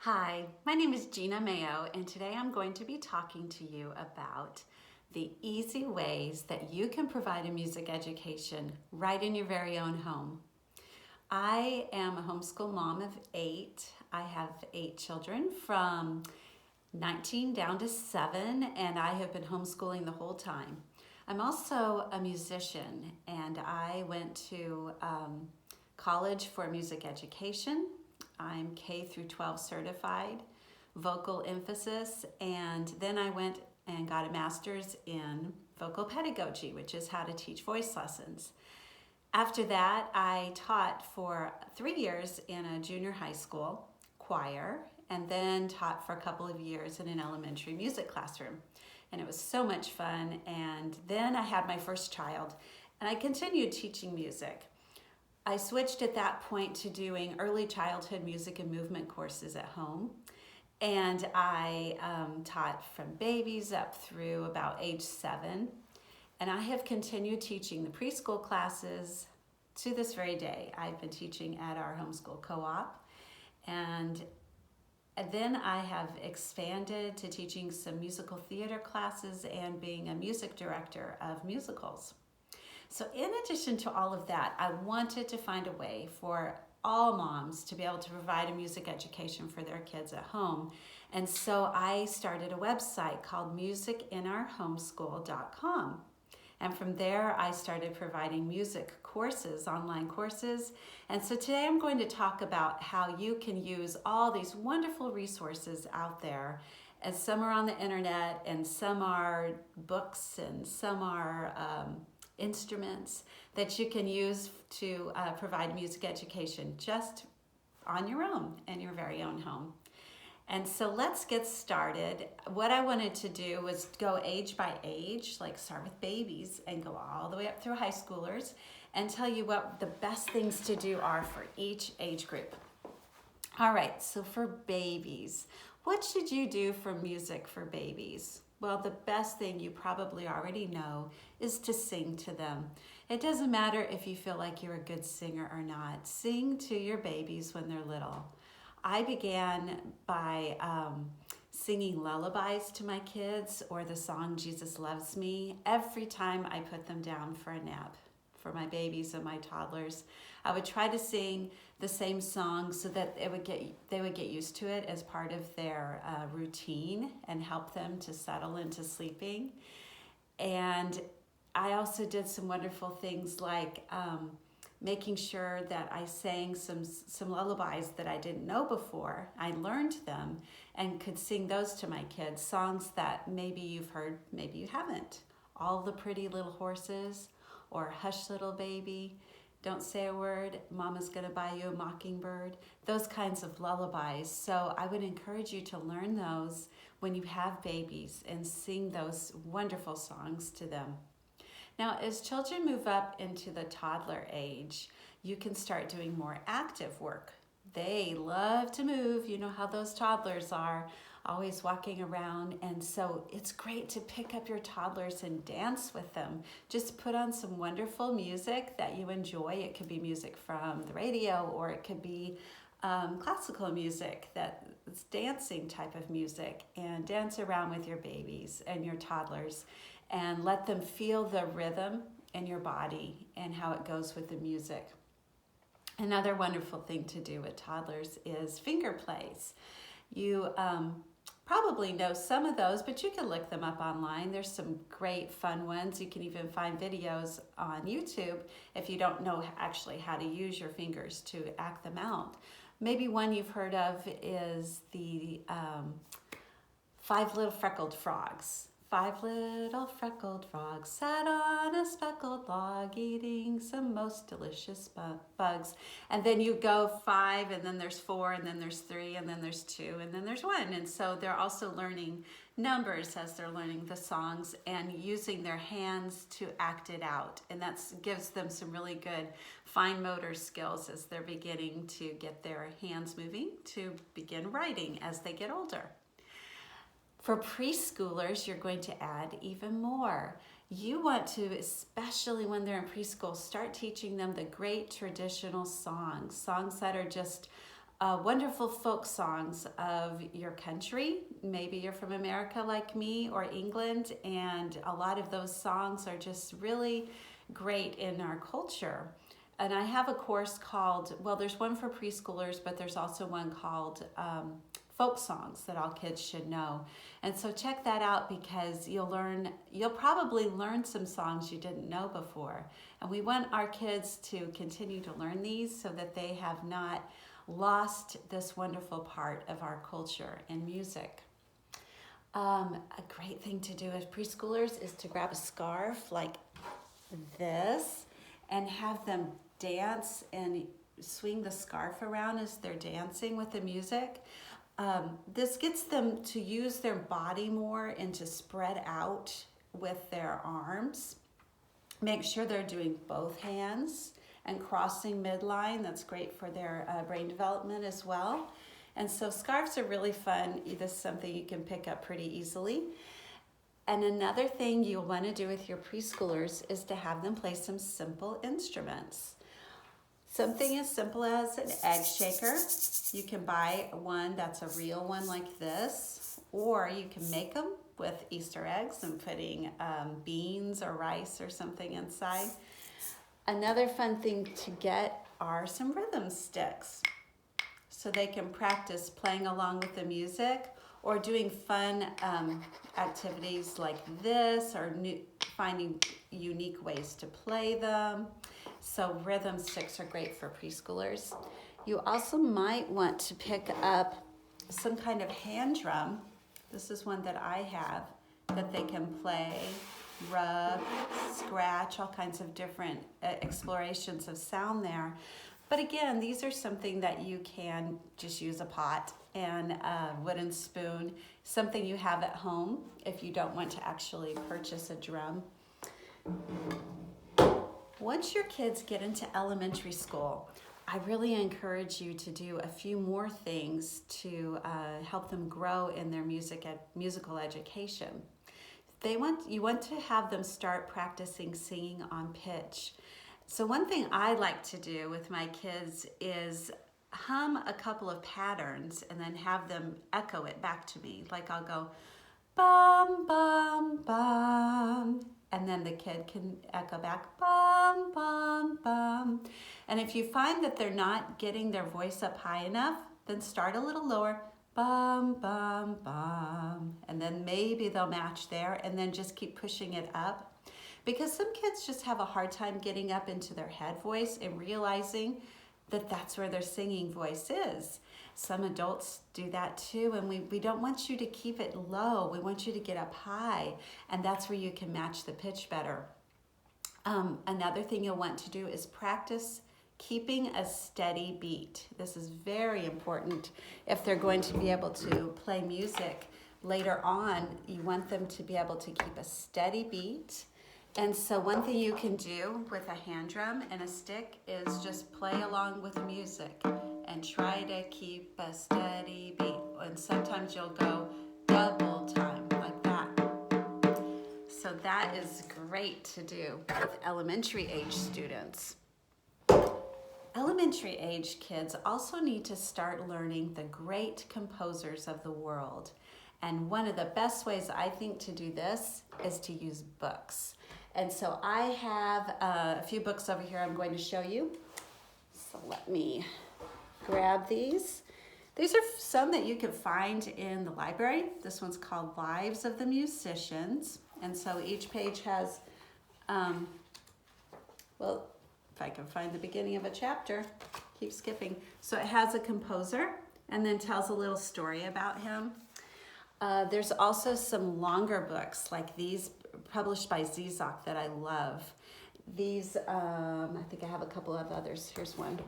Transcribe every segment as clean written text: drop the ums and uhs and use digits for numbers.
Hi, my name is Gina Mayo, and today I'm going to be talking to you about the easy ways that you can provide a music education right in your very own home. I am a homeschool mom of 8. I have 8 children from 19 down to 7, and I have been homeschooling the whole time. I'm also a musician, and I went to college for music education. I'm K through 12 certified, vocal emphasis, and then I went and got a master's in vocal pedagogy, which is how to teach voice lessons. After that, I taught for 3 years in a junior high school choir, and then taught for a couple of years in an elementary music classroom. And it was so much fun. And then I had my first child, and I continued teaching music. I switched at that point to doing early childhood music and movement courses at home. And I taught from babies up through about age 7. And I have continued teaching the preschool classes to this very day. I've been teaching at our homeschool co-op. And then I have expanded to teaching some musical theater classes and being a music director of musicals. So in addition to all of that, I wanted to find a way for all moms to be able to provide a music education for their kids at home. And so I started a website called musicinourhomeschool.com. And from there, I started providing music courses, online courses. And so today I'm going to talk about how you can use all these wonderful resources out there. And some are on the internet, and some are books, and some are instruments that you can use to provide music education just on your own in your very own home. And so let's get started. What I wanted to do was go age by age, like start with babies and go all the way up through high schoolers, and tell you what the best things to do are for each age group. All right, so for babies, what should you do for music for babies? Well, the best thing you probably already know is to sing to them. It doesn't matter if you feel like you're a good singer or not. Sing to your babies when they're little. I began by singing lullabies to my kids, or the song Jesus Loves Me, every time I put them down for a nap. For my babies and my toddlers, I would try to sing the same song so that they would get used to it as part of their routine and help them to settle into sleeping. And I also did some wonderful things like making sure that I sang some lullabies that I didn't know before. I learned them and could sing those to my kids, songs that maybe you've heard, maybe you haven't. All the Pretty Little Horses, or Hush Little Baby, Don't Say a Word, Mama's Gonna Buy You a Mockingbird, those kinds of lullabies. So I would encourage you to learn those when you have babies and sing those wonderful songs to them. Now, as children move up into the toddler age, you can start doing more active work. They love to move. You know how those toddlers are, always walking around. And so it's great to pick up your toddlers and dance with them. Just put on some wonderful music that you enjoy. It could be music from the radio, or it could be classical music, that's dancing type of music, and dance around with your babies and your toddlers and let them feel the rhythm in your body and how it goes with the music. Another wonderful thing to do with toddlers is finger plays. You probably know some of those, but you can look them up online. There's some great fun ones. You can even find videos on YouTube if you don't know actually how to use your fingers to act them out. Maybe one you've heard of is the 5 Little Freckled Frogs. 5 little freckled frogs sat on a speckled log, eating some most delicious bugs. And then you go 5, and then there's 4, and then there's 3, and then there's 2, and then there's 1. And so they're also learning numbers as they're learning the songs and using their hands to act it out. And that gives them some really good fine motor skills as they're beginning to get their hands moving to begin writing as they get older. For preschoolers, you're going to add even more. You want to, especially when they're in preschool, start teaching them the great traditional songs that are just wonderful folk songs of your country. Maybe you're from America like me or England, and a lot of those songs are just really great in our culture. And I have a course called, well, there's one for preschoolers, but there's also one called folk songs that all kids should know. And so check that out, because you'll probably learn some songs you didn't know before. And we want our kids to continue to learn these so that they have not lost this wonderful part of our culture and music. A great thing to do as preschoolers is to grab a scarf like this and have them dance and swing the scarf around as they're dancing with the music. This gets them to use their body more and to spread out with their arms. Make sure they're doing both hands and crossing midline. That's great for their brain development as well. And so scarves are really fun. This is something you can pick up pretty easily. And another thing you'll want to do with your preschoolers is to have them play some simple instruments. Something as simple as an egg shaker. You can buy one that's a real one like this, or you can make them with Easter eggs and putting beans or rice or something inside. Another fun thing to get are some rhythm sticks, so they can practice playing along with the music or doing fun activities like this, or finding unique ways to play them. So rhythm sticks are great for preschoolers. You also might want to pick up some kind of hand drum. This is one that I have that they can play, rub, scratch, all kinds of different explorations of sound there. But again, these are something that you can just use a pot and a wooden spoon, something you have at home if you don't want to actually purchase a drum. Once your kids get into elementary school, I really encourage you to do a few more things to help them grow in their musical education. You want to have them start practicing singing on pitch. So one thing I like to do with my kids is hum a couple of patterns and then have them echo it back to me. Like I'll go, bum, bum, bum. And then the kid can echo back, bum, bum, bum. And if you find that they're not getting their voice up high enough, then start a little lower, bum, bum, bum. And then maybe they'll match there, and then just keep pushing it up. Because some kids just have a hard time getting up into their head voice and realizing that that's where their singing voice is. Some adults do that too, and we don't want you to keep it low. We want you to get up high, and that's where you can match the pitch better. Another thing you'll want to do is practice keeping a steady beat. This is very important if they're going to be able to play music later on. You want them to be able to keep a steady beat. And so one thing you can do with a hand drum and a stick is just play along with the music and try to keep a steady beat. And sometimes you'll go double time like that. So that is great to do with elementary age students. Elementary age kids also need to start learning the great composers of the world. And one of the best ways I think to do this is to use books. And so I have a few books over here I'm going to show you. So let me grab these. These are some that you can find in the library. This one's called Lives of the Musicians. And so each page has, well, if I can find the beginning of a chapter, keep skipping. So it has a composer and then tells a little story about him. There's also some longer books like these published by Zizok that I love. These, I think I have a couple of others. Here's one.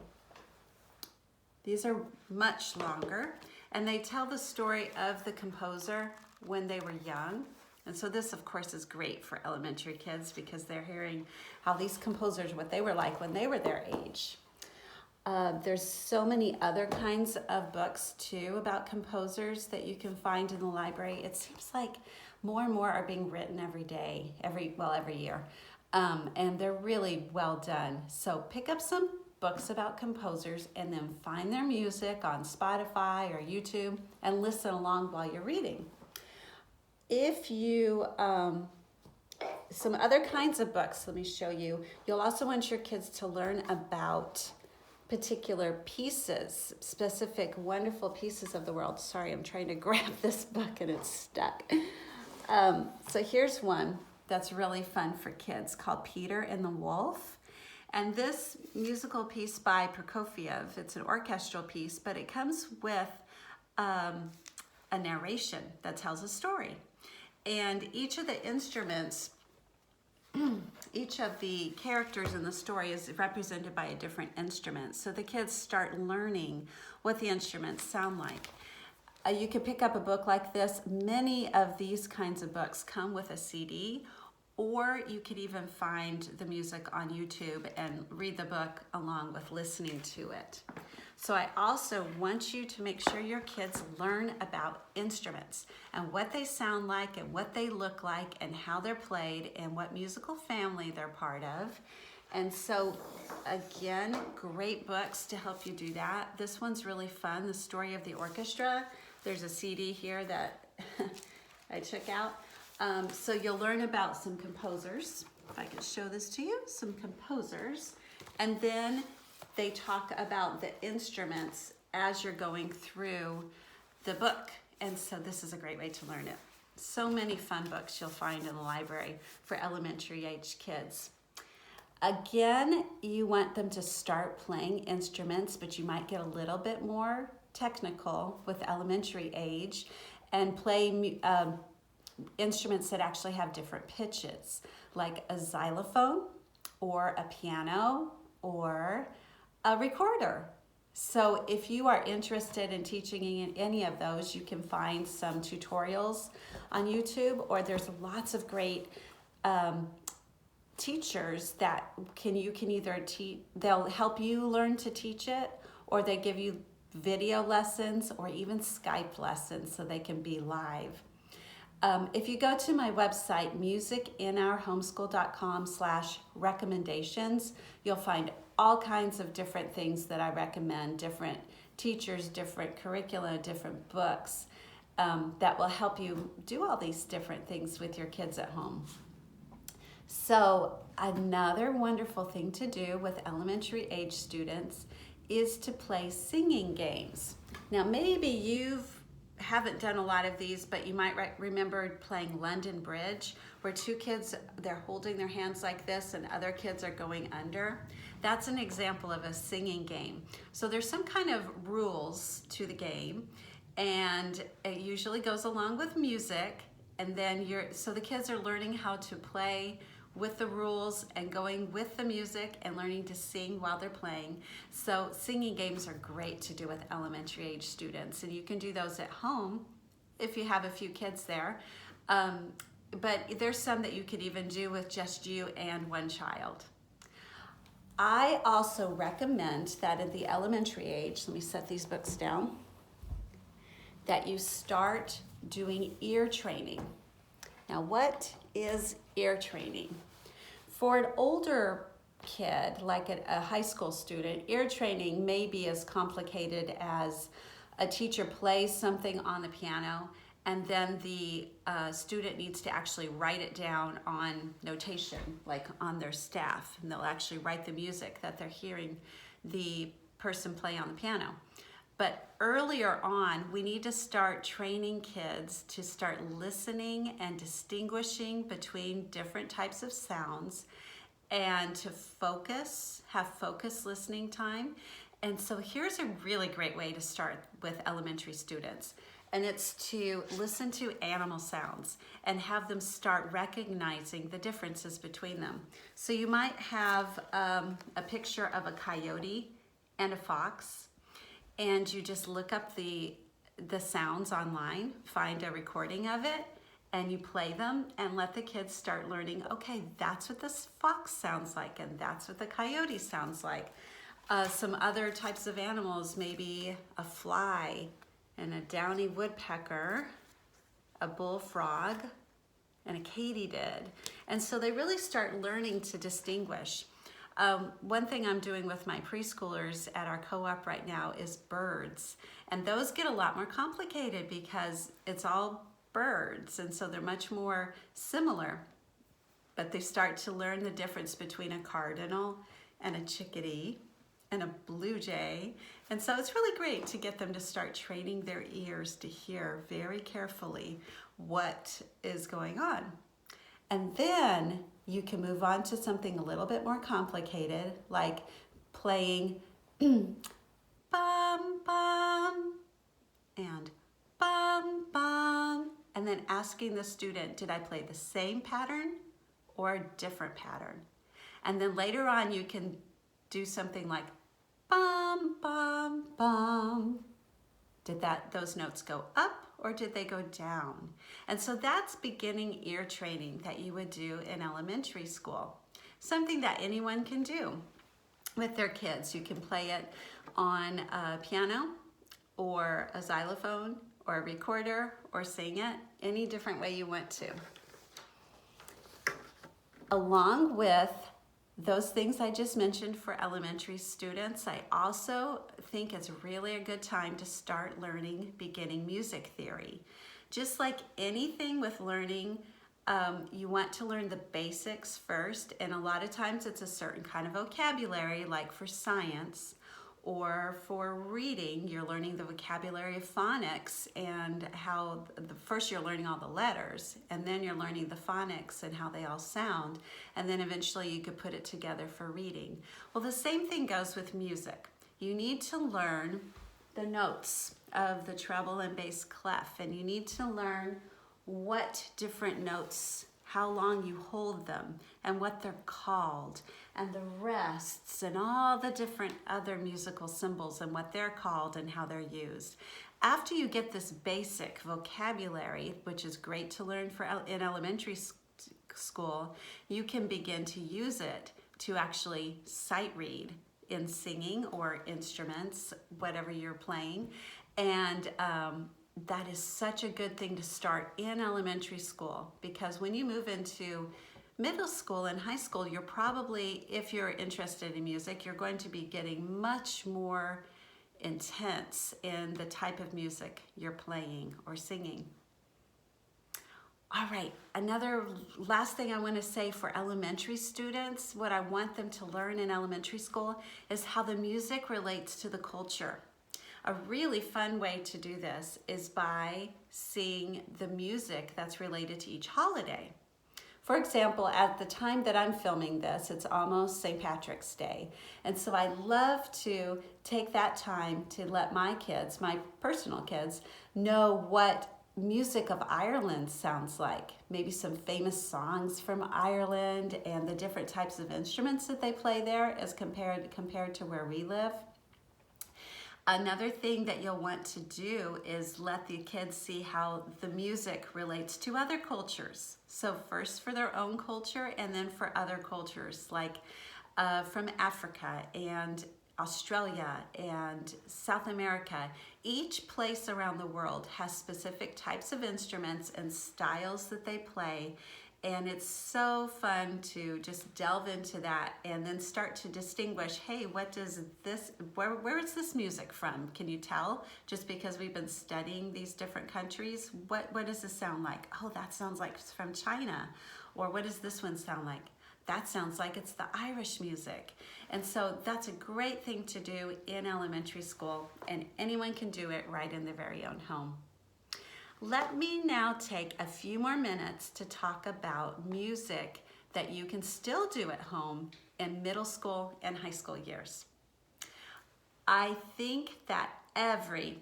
These are much longer, and they tell the story of the composer when they were young. And so this, of course, is great for elementary kids because they're hearing how these composers, what they were like when they were their age. There's so many other kinds of books too about composers that you can find in the library. It seems like more and more are being written every day, every year. And they're really well done. So pick up some books about composers and then find their music on Spotify or YouTube and listen along while you're reading. If you, some other kinds of books, let me show you. You'll also want your kids to learn about particular pieces, specific wonderful pieces of the world. Sorry, I'm trying to grab this book and it's stuck. So here's one that's really fun for kids called Peter and the Wolf. And this musical piece by Prokofiev, it's an orchestral piece, but it comes with a narration that tells a story. And each of the instruments, each of the characters in the story is represented by a different instrument. So the kids start learning what the instruments sound like. You can pick up a book like this. Many of these kinds of books come with a CD, or you could even find the music on YouTube and read the book along with listening to it. So I also want you to make sure your kids learn about instruments and what they sound like and what they look like and how they're played and what musical family they're part of. And so again, great books to help you do that. This one's really fun, The Story of the Orchestra. There's a CD here that I took out. So you'll learn about some composers. If I could show this to you, some composers. And then they talk about the instruments as you're going through the book. And so this is a great way to learn it. So many fun books you'll find in the library for elementary age kids. Again, you want them to start playing instruments, but you might get a little bit more technical with elementary age and play instruments that actually have different pitches, like a xylophone or a piano or a recorder. So if you are interested in teaching in any of those, you can find some tutorials on YouTube, or there's lots of great teachers that you can either teach, they'll help you learn to teach it, or they give you video lessons or even Skype lessons so they can be live. If you go to my website, musicinourhomeschool.com/recommendations, you'll find all kinds of different things that I recommend, different teachers, different curricula, different books that will help you do all these different things with your kids at home. So another wonderful thing to do with elementary age students is to play singing games. Now maybe you haven't done a lot of these, but you might remember playing London Bridge, where two kids, they're holding their hands like this and other kids are going under. That's an example of a singing game. So there's some kind of rules to the game, and it usually goes along with music, and then so the kids are learning how to play with the rules and going with the music and learning to sing while they're playing. So singing games are great to do with elementary age students, and you can do those at home if you have a few kids there. But there's some that you could even do with just you and one child. I also recommend that at the elementary age, let me set these books down, that you start doing ear training. Now, what is ear training? For an older kid, like a high school student, ear training may be as complicated as a teacher plays something on the piano and then the student needs to actually write it down on notation, like on their staff, and they'll actually write the music that they're hearing the person play on the piano. But earlier on, we need to start training kids to start listening and distinguishing between different types of sounds and to have focused listening time. And so here's a really great way to start with elementary students. And it's to listen to animal sounds and have them start recognizing the differences between them. So you might have a picture of a coyote and a fox, and you just look up the sounds online, find a recording of it, and you play them and let the kids start learning, okay, that's what this fox sounds like, and that's what the coyote sounds like. Some other types of animals, maybe a fly and a downy woodpecker, a bullfrog, and a katydid. And so they really start learning to distinguish. One thing I'm doing with my preschoolers at our co-op right now is birds. And those get a lot more complicated because it's all birds, and so they're much more similar. But they start to learn the difference between a cardinal and a chickadee and a blue jay. And so it's really great to get them to start training their ears to hear very carefully what is going on. And then you can move on to something a little bit more complicated, like playing bum bum and bum bum, and then asking the student, did I play the same pattern or a different pattern? And then later on you can do something like bum bum bum. Did those notes go up or did they go down? And so that's beginning ear training that you would do in elementary school. Something that anyone can do with their kids. You can play it on a piano or a xylophone or a recorder or sing it any different way you want to. Along with those things I just mentioned for elementary students, I also think it's really a good time to start learning beginning music theory. Just like anything with learning, you want to learn the basics first, and a lot of times it's a certain kind of vocabulary, like for science or for reading, you're learning the vocabulary of phonics and how first you're learning all the letters, and then you're learning the phonics and how they all sound, and then eventually you could put it together for reading. Well, the same thing goes with music. You need to learn the notes of the treble and bass clef, and you need to learn what different notes, how long you hold them, and what they're called, and the rests, and all the different other musical symbols and what they're called and how they're used. After you get this basic vocabulary, which is great to learn in elementary school, you can begin to use it to actually sight read in singing or instruments, whatever you're playing. And that is such a good thing to start in elementary school, because when you move into middle school and high school, you're probably, if you're interested in music, you're going to be getting much more intense in the type of music you're playing or singing. All right, another last thing I want to say for elementary students, what I want them to learn in elementary school is how the music relates to the culture. A really fun way to do this is by seeing the music that's related to each holiday. For example, at the time that I'm filming this, it's almost St. Patrick's Day. And so I love to take that time to let my kids, my personal kids, know what music of Ireland sounds like. Maybe some famous songs from Ireland and the different types of instruments that they play there as compared to where we live. Another thing that you'll want to do is let the kids see how the music relates to other cultures. So first for their own culture and then for other cultures, like from Africa and Australia and South America. Each place around the world has specific types of instruments and styles that they play. And it's so fun to just delve into that and then start to distinguish, hey, what does this, where is this music from? Can you tell? Just because we've been studying these different countries, what does this sound like? Oh, that sounds like it's from China. Or what does this one sound like? That sounds like it's the Irish music. And so that's a great thing to do in elementary school, and anyone can do it right in their very own home. Let me now take a few more minutes to talk about music that you can still do at home in middle school and high school years. I think that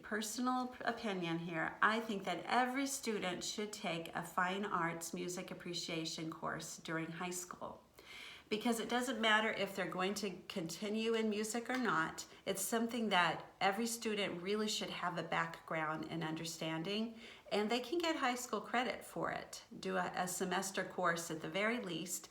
personal opinion here, I think that every student should take a fine arts music appreciation course during high school. Because it doesn't matter if they're going to continue in music or not, it's something that every student really should have a background in understanding, and they can get high school credit for it. Do a semester course at the very least,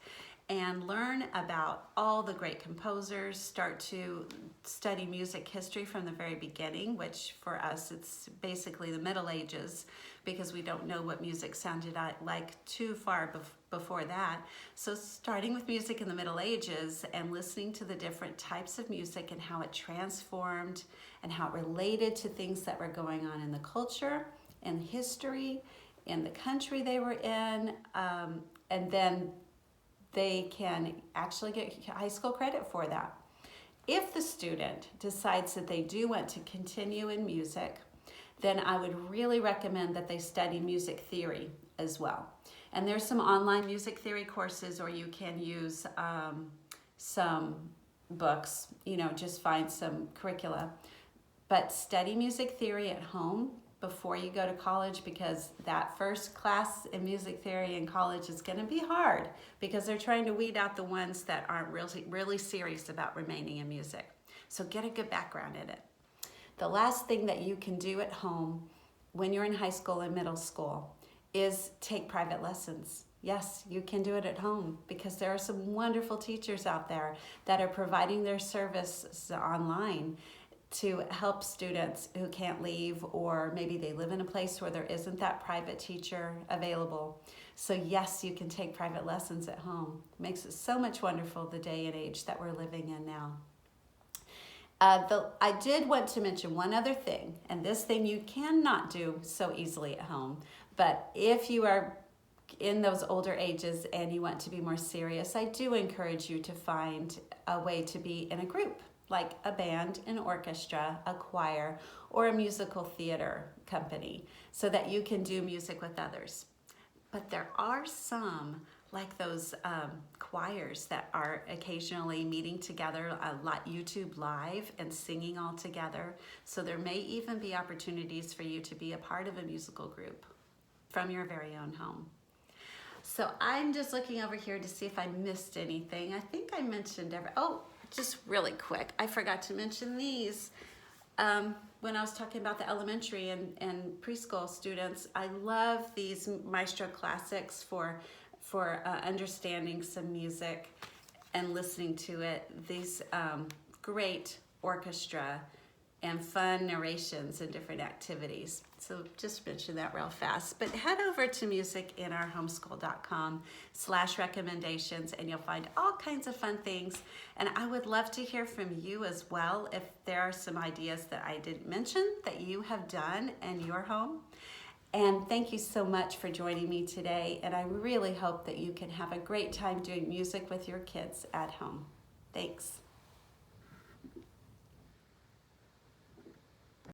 and learn about all the great composers, start to study music history from the very beginning, which for us it's basically the Middle Ages, because we don't know what music sounded like too far before that. So starting with music in the Middle Ages and listening to the different types of music and how it transformed and how it related to things that were going on in the culture and history in the country they were in, and then they can actually get high school credit for that. If the student decides that they do want to continue in music, then I would really recommend that they study music theory as well. And there's some online music theory courses, or you can use some books, just find some curricula. But study music theory at home before you go to college, because that first class in music theory in college is going to be hard, because they're trying to weed out the ones that aren't really serious about remaining in music. So get a good background in it. The last thing that you can do at home when you're in high school and middle school is take private lessons. Yes, you can do it at home, because there are some wonderful teachers out there that are providing their services online to help students who can't leave, or maybe they live in a place where there isn't that private teacher available. So yes, you can take private lessons at home. It makes it so much wonderful the day and age that we're living in now. I did want to mention one other thing, and this thing you cannot do so easily at home, but if you are in those older ages and you want to be more serious, I do encourage you to find a way to be in a group, like a band, an orchestra, a choir, or a musical theater company, so that you can do music with others. But there are some, like those choirs that are occasionally meeting together, like YouTube Live, and singing all together. So there may even be opportunities for you to be a part of a musical group from your very own home. So I'm just looking over here to see if I missed anything. I think I mentioned just really quick, I forgot to mention these. When I was talking about the elementary and preschool students, I love these Maestro Classics for understanding some music and listening to it. These great orchestra and fun narrations and different activities. So just mention that real fast. But head over to musicinourhomeschool.com/recommendations, and you'll find all kinds of fun things. And I would love to hear from you as well if there are some ideas that I didn't mention that you have done in your home. And thank you so much for joining me today. And I really hope that you can have a great time doing music with your kids at home. Thanks.